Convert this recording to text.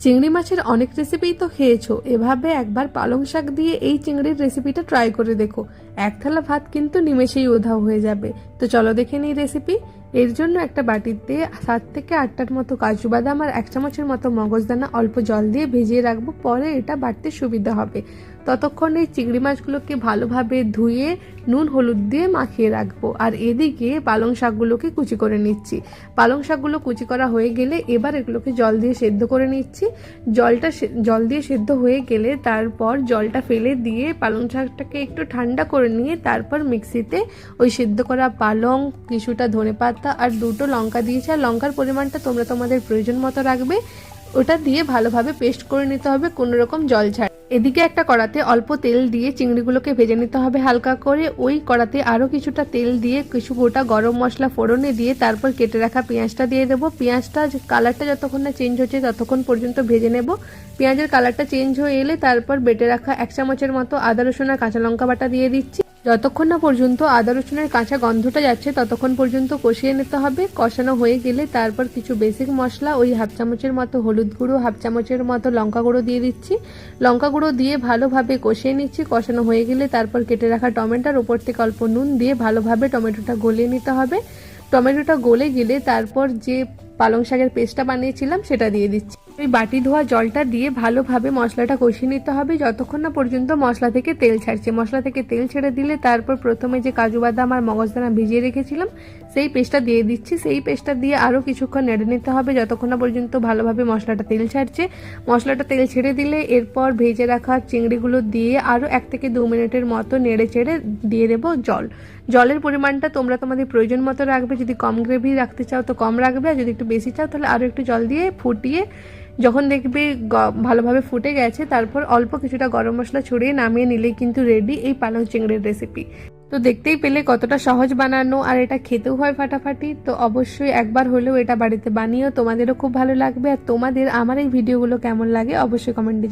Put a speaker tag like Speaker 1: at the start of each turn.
Speaker 1: চিংড়ি মাছের অনেক রেসিপিই তো খেয়েছো, এভাবে একবার পালং শাক দিয়ে এই চিংড়ির রেসিপিটা ট্রাই করে দেখো। এক থালা ভাত কিন্তু নিমেষেই উধাও হয়ে যাবে। তো চলো দেখে নিই রেসিপি। এর জন্য একটা বাটিতে 7 থেকে 8টার মতো কাজু বাদাম আর 1 চামচের মতো মগজদানা অল্প জল দিয়ে ভিজিয়ে রাখবো, পরে এটা বাটতে সুবিধা হবে। ততক্ষণ এই চিংড়ি মাছগুলোকে ভালোভাবে ধুয়ে নুন হলুদ দিয়ে মাখিয়ে রাখবো। আর এদিকে পালং শাকগুলোকে কুচি করে নিচ্ছি। পালং শাকগুলো কুচি করা হয়ে গেলে এবার এগুলোকে জল দিয়ে সেদ্ধ করে নিচ্ছি। জল দিয়ে সেদ্ধ হয়ে গেলে তারপর জলটা ফেলে দিয়ে পালং শাকটাকে একটু ঠান্ডা করে নিয়ে তারপর মিক্সিতে ওই সেদ্ধ করা পালং, কিছুটা ধনেপাতা আর 2টো লঙ্কা দিয়েছি। আর লঙ্কার পরিমাণটা তোমরা তোমাদের প্রয়োজন মতো রাখবে। ওটা দিয়ে ভালোভাবে পেস্ট করে নিতে হবে, কোনো রকম জল ছাড়া। এদিকে একটা কড়াতে অল্প তেল দিয়ে চিংড়িগুলোকে ভেজে নিতে হবে হালকা করে। ওই কড়াতে আরও কিছুটা তেল দিয়ে কিছু গোটা গরম মশলা ফোড়নে দিয়ে তারপর কেটে রাখা পেঁয়াজটা দিয়ে দেবো। পেঁয়াজটা কালারটা যতক্ষণ না চেঞ্জ হচ্ছে ততক্ষণ পর্যন্ত ভেজে নেব। পেঁয়াজের কালারটা চেঞ্জ হয়ে এলে তারপর বেটে রাখা 1 চামচের মতো আদা রসুন আর কাঁচা লঙ্কা বাটা দিয়ে দিচ্ছি। যতক্ষণ না পর্যন্ত আদা রসুনের কাঁচা গন্ধটা যাচ্ছে ততক্ষণ পর্যন্ত কষিয়ে নিতে হবে। কষানো হয়ে গেলে তারপর কিছু বেসিক মশলা, ওই 1/2 চামচের মতো হলুদ গুঁড়ো, 1/2 চামচের মতো লঙ্কা গুঁড়ো দিয়ে দিচ্ছি। লঙ্কা গুঁড়ো দিয়ে ভালোভাবে কষিয়ে নিচ্ছি। কষানো হয়ে গেলে তারপর কেটে রাখা টমেটোর উপর থেকে অল্প নুন দিয়ে ভালোভাবে টমেটোটা গলিয়ে নিতে হবে। টমেটোটা গলে গেলে তারপর যে পালং শাকের পেস্টটা বানিয়েছিলাম সেটা দিয়ে দিচ্ছি। ওই বাটি ধোয়া জলটা দিয়ে ভালোভাবে মশলাটা কষিয়ে নিতে হবে যতক্ষণ না পর্যন্ত মশলা থেকে তেল ছাড়ছে। মশলা থেকে তেল ছেড়ে দিলে তারপর প্রথমে যে কাজু বাদাম আর মগজদানা ভিজিয়ে রেখেছিলাম সেই পেস্টটা দিয়ে দিচ্ছি। সেই পেস্টটা দিয়ে আরও কিছুক্ষণ নেড়ে নিতে হবে যতক্ষণ না পর্যন্ত ভালোভাবে মশলাটা তেল ছাড়ছে। মশলাটা তেল ছেড়ে দিলে এরপর ভেজে রাখা চিংড়িগুলো দিয়ে আরও 1 থেকে 2 মিনিটের মতো নেড়ে চেড়ে দিয়ে দেবো জল। জলের পরিমাণটা তোমরা তোমাদের প্রয়োজন মতো রাখবে। যদি কম গ্রেভি রাখতে চাও তো কম রাখবে, আর যদি একটু বেশি চাও তাহলে আরও একটু জল দিয়ে ফুটিয়ে যখন দেখবে ভালোভাবে ফুটে গেছে তারপর অল্প কিছুটা গরম মশলা ছড়িয়ে নামিয়ে নিলেই কিন্তু রেডি এই পালং চিংড়ির রেসিপি। তো দেখতেই পেলে কতটা সহজ বানানো, আর এটা খেতেও হয় ফাটাফাটি। তো অবশ্যই একবার হলেও এটা বাড়িতে বানিয়েও তোমাদেরও খুব ভালো লাগবে। আর তোমাদের আমার এই ভিডিওগুলো কেমন লাগে অবশ্যই কমেন্টে